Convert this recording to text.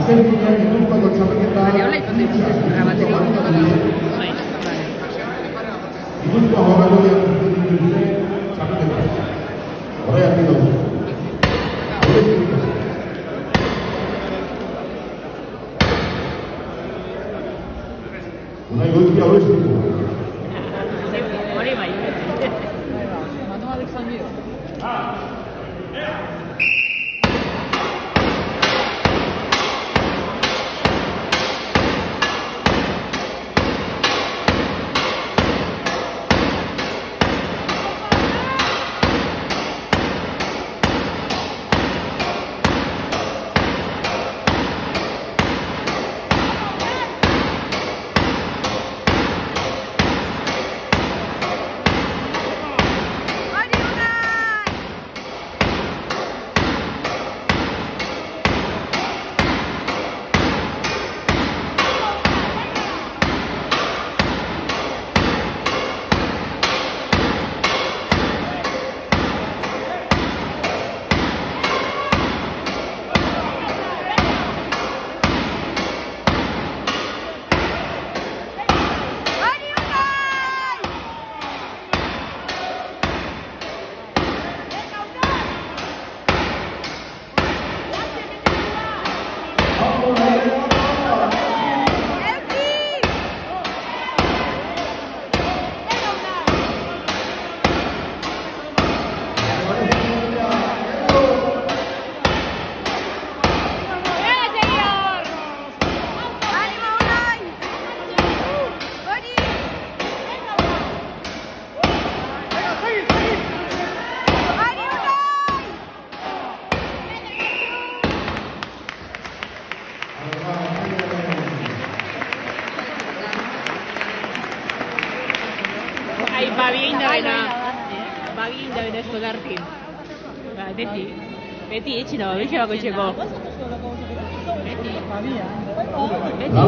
Vale, hola, ¿y dónde dices grabateria? Bai, vale. Hori bai. Manualik zanbio. Ai, babien da bena. Babien da bena eskolartin. Ba, beti. Beti etxina, babetxe bako etxeko. Beti. Beti.